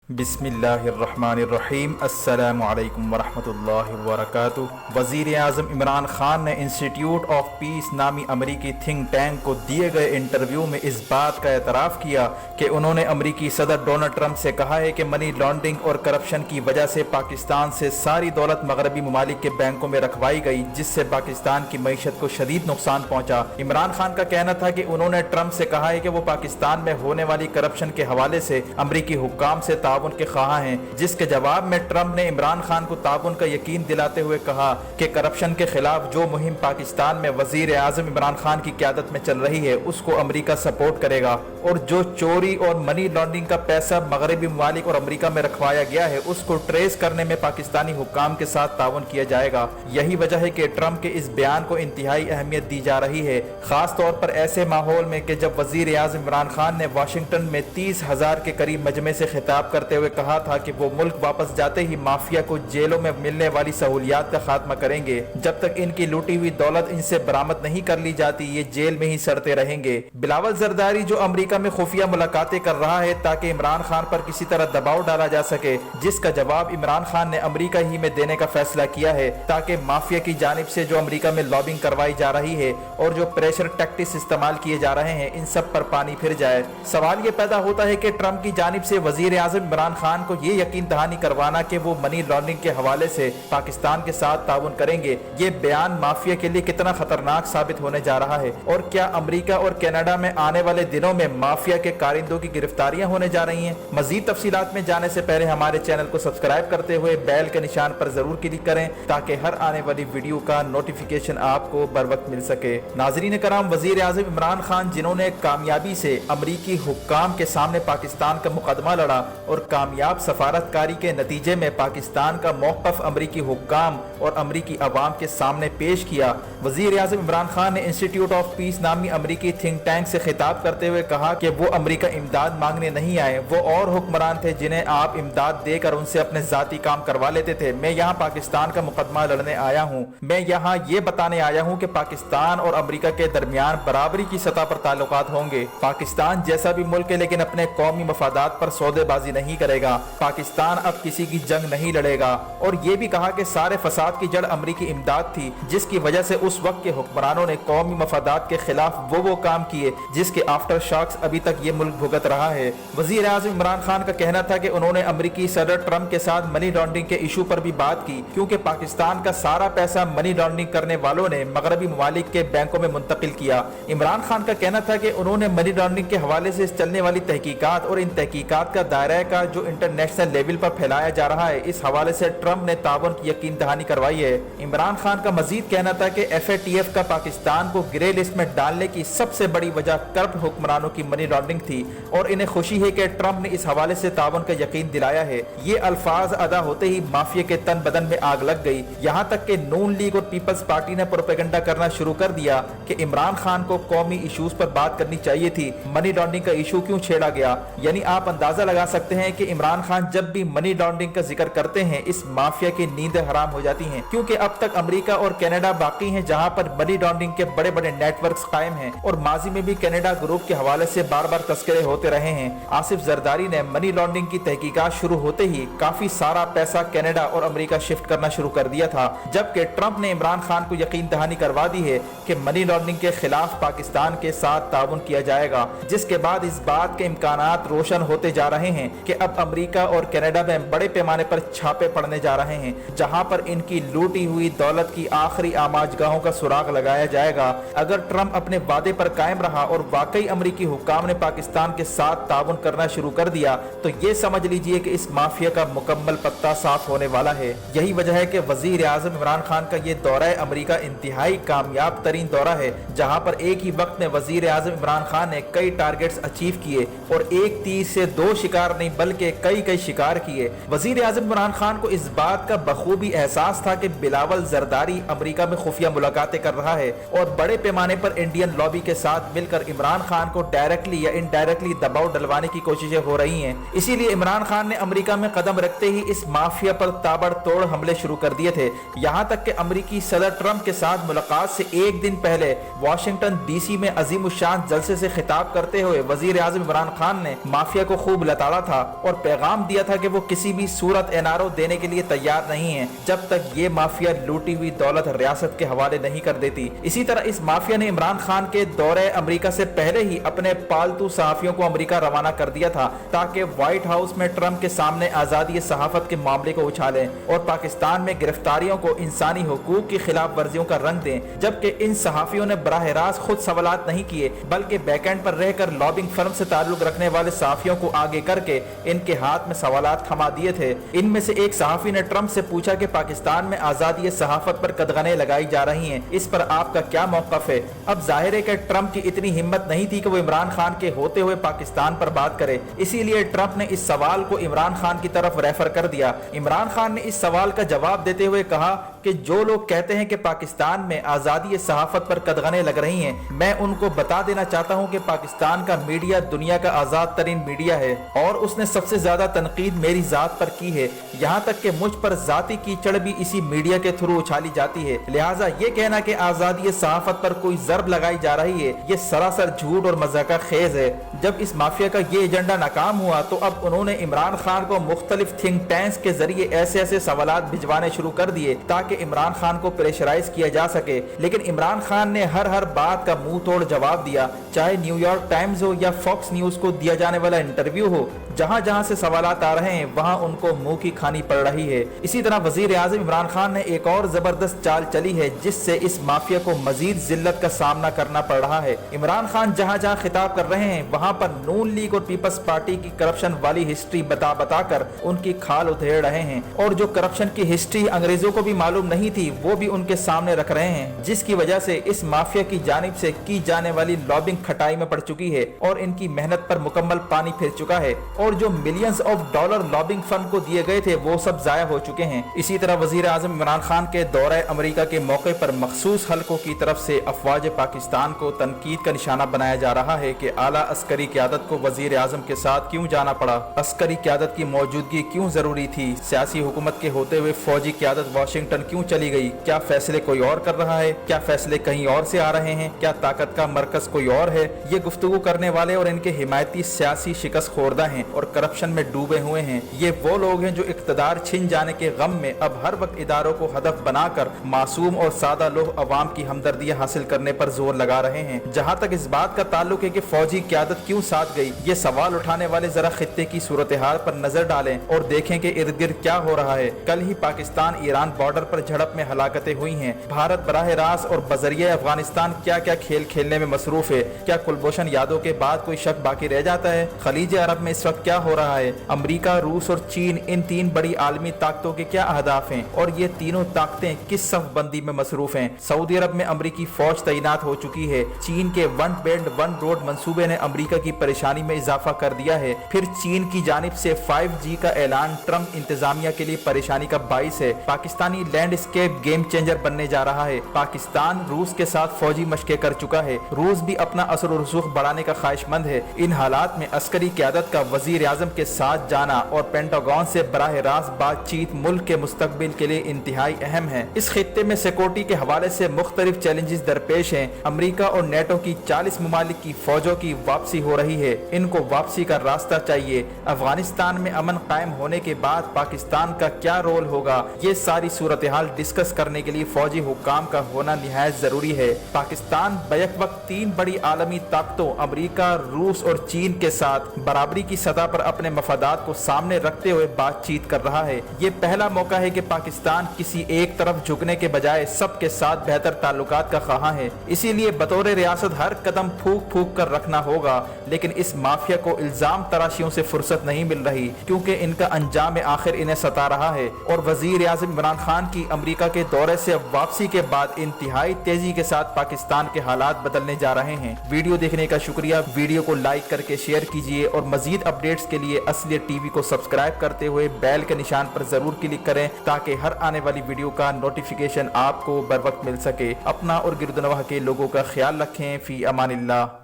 بسم اللہ الرحمن الرحیم۔ السلام علیکم ورحمۃ اللہ وبرکاتہ۔ وزیر اعظم عمران خان نے انسٹیٹیوٹ آف پیس نامی امریکی تھنک ٹینک کو دیے گئے انٹرویو میں اس بات کا اعتراف کیا کہ انہوں نے امریکی صدر ڈونلڈ ٹرمپ سے کہا ہے کہ منی لانڈرنگ اور کرپشن کی وجہ سے پاکستان سے ساری دولت مغربی ممالک کے بینکوں میں رکھوائی گئی، جس سے پاکستان کی معیشت کو شدید نقصان پہنچا۔ عمران خان کا کہنا تھا کہ انہوں نے ٹرمپ سے کہا ہے کہ وہ پاکستان میں ہونے والی کرپشن کے حوالے سے امریکی حکام سے تعاون کے خواہاں ہیں، جس کے جواب میں ٹرمپ نے عمران خان کو تعاون کا یقین دلاتے ہوئے کہا کہ کرپشن کے خلاف جو مہم پاکستان میں وزیر اعظم عمران خان کی قیادت میں چل رہی ہے اس کو امریکہ سپورٹ کرے گا، اور جو چوری اور منی لانڈرنگ کا پیسہ مغربی ممالک اور امریکہ میں رکھوایا گیا ہے اس کو ٹریس کرنے میں پاکستانی حکام کے ساتھ تعاون کیا جائے گا۔ یہی وجہ ہے کہ ٹرمپ کے اس بیان کو انتہائی اہمیت دی جا رہی ہے، خاص طور پر ایسے ماحول میں کہ جب وزیر اعظم عمران خان نے واشنگٹن میں 30,000 کے قریب مجمع سے خطاب کرتے ہوئے کہا تھا کہ وہ ملک واپس جاتے ہی مافیا کو جیلوں میں ملنے والی سہولیات کا خاتمہ کریں گے۔ جب تک ان کی لوٹی ہوئی دولت ان سے برآمد نہیں کر لی جاتی یہ جیل میں ہی سڑتے رہیں گے۔ بلاول زرداری جو امریکہ میں خفیہ ملاقاتیں کر رہا ہے تاکہ عمران خان پر کسی طرح دباؤ ڈالا جا سکے، جس کا جواب عمران خان نے امریکہ ہی میں دینے کا فیصلہ کیا ہے تاکہ مافیا کی جانب سے جو امریکہ میں لابنگ کروائی جا رہی ہے اور جو پریشر ٹیکٹکس استعمال کیے جا رہے ہیں ان سب پر پانی پھر جائے۔ سوال یہ پیدا ہوتا ہے کہ ٹرمپ کی جانب سے وزیر اعظم عمران خان کو یہ یقین دہانی کروانا کہ وہ منی لانڈرنگ کے حوالے سے پاکستان کے ساتھ تعاون کریں گے، یہ بیان مافیا کے لیے کتنا خطرناک ثابت ہونے جا رہا ہے، اور کیا امریکہ اور کینیڈا میں آنے والے دنوں میں مافیا کے کارندوں کی گرفتاریاں ہونے جا رہی ہیں؟ مزید تفصیلات میں جانے سے پہلے ہمارے چینل کو سبسکرائب کرتے ہوئے بیل کے نشان پر ضرور کلک کریں تاکہ ہر آنے والی ویڈیو کا نوٹیفیکیشن آپ کو بر وقت مل سکے۔ ناظرین کرام، وزیر اعظم عمران خان جنہوں نے کامیابی سے امریکی حکام کے سامنے پاکستان کا مقدمہ لڑا اور کامیاب سفارتکاری کے نتیجے میں پاکستان کا موقف امریکی حکام اور امریکی عوام کے سامنے پیش کیا، وزیر اعظم عمران خان نے انسٹیٹیوٹ آف پیس نامی امریکی تھنک ٹینک سے خطاب کرتے ہوئے کہا کہ وہ امریکہ امداد مانگنے نہیں آئے، وہ اور حکمران تھے جنہیں آپ امداد دے کر ان سے اپنے ذاتی کام کروا لیتے تھے۔ میں یہاں پاکستان کا مقدمہ لڑنے آیا ہوں، میں یہاں یہ بتانے آیا ہوں کہ پاکستان اور امریکہ کے درمیان برابری کی سطح پر تعلقات ہوں گے۔ پاکستان جیسا بھی ملک ہے لیکن اپنے قومی مفادات پر سودے بازی نہیں کرے گا۔ پاکستان اب کسی کی جنگ نہیں لڑے گا، اور یہ بھی کہا کہ سارے فساد کی جڑ امریکی امداد تھی جس کی وجہ سے اس وقت کے حکمرانوں نے قومی مفادات کے خلاف وہ کام کیے جس کے آفٹر شاکس ابھی تک یہ ملک بھگت رہا ہے۔ وزیر اعظم عمران خان کا کہنا تھا کہ انہوں نے امریکی صدر ٹرمپ کے ساتھ منی لانڈرنگ کے ایشو پر بھی بات کی، کیونکہ پاکستان کا سارا پیسہ منی لانڈرنگ کرنے والوں نے مغربی ممالک کے بینکوں میں منتقل کیا۔ عمران خان کا کہنا تھا کہ انہوں نے منی لانڈرنگ کے حوالے سے چلنے والی تحقیقات اور ان تحقیقات کا دائرہ کا جو انٹرنیشنل لیول پر پھیلایا جا رہا ہے اس حوالے سے ٹرمپ نے تعاون کی یقین دہانی کروائی ہے۔ عمران خان کا مزید کہنا تھا کہ FATF کا پاکستان کو گرے لسٹ میں ڈالنے کی سب سے بڑی وجہ کرپٹ حکمرانوں کی منی لانڈرنگ تھی، اور انہیں خوشی ہے کہ ٹرمپ نے اس حوالے سے تعاون کا یقین دلایا ہے۔ یہ الفاظ ادا ہوتے ہی مافیا کے تن بدن میں آگ لگ گئی، یہاں تک کہ نون لیگ اور پیپلز پارٹی نے پروپیگنڈا کرنا شروع کر دیا کہ عمران خان کو قومی ایشوز پر بات کرنی چاہیے تھی، منی لانڈرنگ کا ایشو کیوں چھیڑا گیا؟ یعنی آپ اندازہ لگا سکتے ہیں کہ عمران خان جب بھی منی لانڈرنگ کا ذکر کرتے ہیں اس مافیا کی نیندیں حرام ہو جاتی ہیں، کیونکہ اب تک امریکہ اور کینیڈا باقی ہیں جہاں پر منی لانڈرنگ کے بڑے بڑے نیٹ ورکس قائم ہیں، اور ماضی میں بھی کینیڈا گروپ کے حوالے سے بار بار تذکرے ہوتے رہے ہیں۔ آصف زرداری نے منی لانڈرنگ کی تحقیقات شروع ہوتے ہی کافی سارا پیسہ کینیڈا اور امریکہ شفٹ کرنا شروع کر دیا تھا، جبکہ ٹرمپ نے عمران خان کو یقین دہانی کروا دی ہے کہ منی لانڈرنگ کے خلاف پاکستان کے ساتھ تعاون کیا جائے گا، جس کے بعد اس بات کے امکانات روشن ہوتے جا رہے ہیں کہ اب امریکہ اور کینیڈا میں بڑے پیمانے پر چھاپے پڑنے جا رہے ہیں جہاں پر ان کی لوٹی ہوئی دولت کی آخری آماج گاہوں کا سراغ لگایا جائے گا۔ اگر ٹرمپ اپنے وعدے پر قائم رہا اور واقعی امریکی حکام نے پاکستان کے ساتھ تعاون کرنا شروع کر دیا تو یہ سمجھ لیجئے کہ اس مافیا کا مکمل پتہ صاف ہونے والا ہے۔ یہی وجہ ہے کہ وزیر اعظم عمران خان کا یہ دورہ امریکہ انتہائی کامیاب ترین دورہ ہے، جہاں پر ایک ہی وقت میں وزیر اعظم عمران خان نے کئی ٹارگٹس اچیو کیے اور ایک تیر سے دو شکار نہیں بلکہ کئی شکار کیے۔ وزیر اعظم عمران خان کو اس بات کا بخوبی احساس تھا کہ بلاول زرداری امریکہ میں خفیہ ملاقاتیں کر رہا ہے اور بڑے پیمانے پر انڈین لابی کے ساتھ مل کر عمران خان کو ڈائریکٹلی یا انڈائریکٹلی دباؤ ڈلوانے کی کوششیں ہو رہی ہیں۔ اسی لیے عمران خان نے امریکہ میں قدم رکھتے ہی اس مافیا پر تابڑ توڑ حملے شروع کر دیے تھے، یہاں تک کہ امریکی صدر ٹرمپ کے ساتھ ملاقات سے ایک دن پہلے واشنگٹن DC میں عظیم الشان جلسے سے خطاب کرتے ہوئے وزیر اعظم عمران خان نے مافیا کو خوب لتاڑا تھا اور پیغام دیا تھا کہ وہ کسی بھی صورت NRO دینے کے لیے تیار نہیں ہیں جب تک یہ مافیا لوٹی ہوئی دولت ریاست کے حوالے نہیں کر دیتی۔ اسی طرح اس مافیا نے عمران خان کے دورے امریکہ سے پہلے ہی اپنے پالتو صحافیوں کو امریکہ روانہ کر دیا تھا تاکہ وائٹ ہاؤس میں ٹرمپ کے سامنے آزادی صحافت کے معاملے کو اچھالیں اور پاکستان میں گرفتاریوں کو انسانی حقوق کی خلاف ورزیوں کا رنگ دیں، جبکہ ان صحافیوں نے براہ راست خود سوالات نہیں کیے بلکہ بیک اینڈ پر رہ کر لابنگ فرم سے تعلق رکھنے والے صحافیوں کو آگے کر کے ان کے ہاتھ میں سوالات تھما دیے تھے۔ ان میں سے ایک صحافی نے ٹرمپ سے پوچھا کہ پاکستان میں آزادی صحافت پر قدغنیں لگائی جا رہی ہیں، اس پر آپ کا کیا موقف ہے؟ اب ظاہر ہے کہ ٹرمپ کی اتنی ہمت نہیں تھی کہ وہ عمران خان کے ہوتے ہوئے پاکستان پر بات کرے، اسی لیے ٹرمپ نے اس سوال کو عمران خان کی طرف ریفر کر دیا۔ عمران خان نے اس سوال کا جواب دیتے ہوئے کہا کہ جو لوگ کہتے ہیں کہ پاکستان میں آزادی صحافت پر قدغنیں لگ رہی ہیں، میں ان کو بتا دینا چاہتا ہوں کہ پاکستان کا میڈیا دنیا کا آزاد ترین میڈیا ہے اور اس نے سب سے زیادہ تنقید میری ذات پر کی ہے، یہاں تک کہ مجھ پر ذاتی کیچڑ بھی اسی میڈیا کے تھرو اچھالی جاتی ہے، لہٰذا یہ کہنا کہ آزادی صحافت پر کوئی ضرب لگائی جا رہی ہے یہ سراسر جھوٹ اور مذاق خیز ہے۔ جب اس مافیا کا یہ ایجنڈا ناکام ہوا تو اب انہوں نے عمران خان کو مختلف تھنک ٹینکس کے ذریعے ایسے سوالات بھجوانے شروع کر دیے تاکہ عمران خان کو پریشرائز کیا جا سکے، لیکن عمران خان نے ہر بات کا منہ توڑ جواب دیا، چاہے نیو یارک ٹائمز ہو یا فاکس نیوز کو دیا جانے والا انٹرویو ہو، جہاں سے سوالات آ رہے ہیں وہاں ان کو منہ کی کھانی پڑ رہی ہے۔ اسی طرح وزیر اعظم عمران خان نے ایک اور زبردست چال چلی ہے جس سے اس مافیا کو مزید ذلت کا سامنا کرنا پڑ رہا ہے۔ عمران خان جہاں خطاب کر رہے ہیں وہاں پر نون لیگ اور پیپلز پارٹی کی کرپشن والی ہسٹری بتا کر ان کی کھال ادھیڑ رہے ہیں، اور جو کرپشن کی ہسٹری انگریزوں کو بھی معلوم نہیں تھی وہ بھی ان کے سامنے رکھ رہے ہیں، جس کی وجہ سے اس مافیا کی جانب سے کی جانے والی لابنگ کھٹائی میں پڑ چکی ہے اور ان کی محنت پر مکمل پانی پھر چکا ہے، اور جو millions of dollar lobbying firm کو دیے گئے تھے وہ سب ضائع ہو چکے ہیں۔ اسی طرح وزیر اعظم عمران خان کے دورہ امریکہ کے موقع پر مخصوص حلقوں کی طرف سے افواج پاکستان کو تنقید کا نشانہ بنایا جا رہا ہے کہ اعلیٰ عسکری قیادت کو وزیر اعظم کے ساتھ کیوں جانا پڑا، عسکری قیادت کی موجودگی کیوں ضروری تھی، سیاسی حکومت کے ہوتے ہوئے فوجی قیادت واشنگٹن کیوں چلی گئی، کیا فیصلے کوئی اور کر رہا ہے، کیا فیصلے کہیں اور سے آ رہے ہیں، کیا طاقت کا مرکز کوئی اور ہے؟ یہ گفتگو کرنے والے اور ان کے حمایتی سیاسی شکست خوردہ ہیں اور کرپشن میں ڈوبے ہوئے ہیں۔ یہ وہ لوگ ہیں جو اقتدار چھن جانے کے غم میں اب ہر وقت اداروں کو ہدف بنا کر معصوم اور سادہ لوگ عوام کی ہمدردیاں حاصل کرنے پر زور لگا رہے ہیں۔ جہاں تک اس بات کا تعلق ہے کہ فوجی قیادت کیوں ساتھ گئی، یہ سوال اٹھانے والے ذرا خطے کی صورتحال پر نظر ڈالیں اور دیکھیں کہ ارد گرد کیا ہو رہا ہے۔ کل ہی پاکستان ایران بارڈر پر جھڑپ میں ہلاکتیں ہوئی ہیں، بھارت براہ راست اور بذریعہ افغانستان کیا کھیل کھیلنے میں مصروف ہے۔ کیا کلبھوشن یادو کے بعد کوئی شک باقی رہ جاتا ہے؟ خلیج عرب میں اس وقت کیا ہو رہا ہے؟ امریکہ، روس اور چین، ان تین بڑی عالمی طاقتوں کے کیا اہداف ہیں اور یہ تینوں طاقتیں کس صف بندی میں مصروف ہیں؟ سعودی عرب میں امریکی فوج تعینات ہو چکی ہے، چین کے ون بیلٹ ون روڈ منصوبے نے امریکہ کی پریشانی میں اضافہ کر دیا ہے، پھر چین کی جانب سے 5G کا اعلان ٹرمپ انتظامیہ کے لیے پریشانی کا باعث ہے۔ Pakistani landscape game changer بننے جا رہا ہے، پاکستان روس کے ساتھ فوجی مشقیں کر چکا ہے، روس بھی اپنا اثر و رسوخ بڑھانے کا خواہش مند ہے۔ ان حالات میں عسکری قیادت کا وزیر اعظم کے ساتھ جانا اور پینٹاگون سے براہ راست بات چیت ملک کے مستقبل کے لیے انتہائی اہم ہے۔ اس خطے میں سیکورٹی کے حوالے سے مختلف چیلنجز درپیش ہیں۔ امریکہ اور نیٹو کی 40 ممالک کی فوجوں کی واپسی ہو رہی ہے، ان کو واپسی کا راستہ چاہیے۔ افغانستان میں امن قائم ہونے کے بعد پاکستان کا کیا رول ہوگا، یہ ساری صورتحال ڈسکس کرنے کے لیے فوجی حکام کا ہونا نہایت ضروری ہے۔ پاکستان بیک وقت تین بڑی عالمی طاقتوں امریکہ، روس اور چین کے ساتھ برابری کی سطح پر اپنے مفادات کو سامنے رکھتے ہوئے بات چیت کر رہا ہے۔ یہ پہلا موقع ہے کہ پاکستان کسی ایک طرف جھکنے کے بجائے سب کے ساتھ بہتر تعلقات کا خواہاں ہے، اسی لیے بطور ریاست ہر قدم پھونک کر رکھنا ہوگا، لیکن اس مافیا کو الزام تراشیوں سے فرصت نہیں مل رہی کیونکہ ان کا انجام آخر انہیں ستا رہا ہے، اور وزیر اعظم عمران خان کی امریکہ کے دورے سے واپسی کے بعد انتہائی تیزی کے ساتھ پاکستان کے حالات بدلنے جا رہے ہیں۔ ویڈیو دیکھنے کا شکریہ، ویڈیو کو لائک کر کے شیئر کیجیے اور مزید اپڈیٹس کے لیے اصلیت ٹی وی کو سبسکرائب کرتے ہوئے بیل کے نشان پر ضرور کلک کریں تاکہ ہر آنے والی ویڈیو کا نوٹیفیکیشن آپ کو بر وقت مل سکے۔ اپنا اور گرد و نواح کے لوگوں کا خیال رکھیں۔ فی امان اللہ۔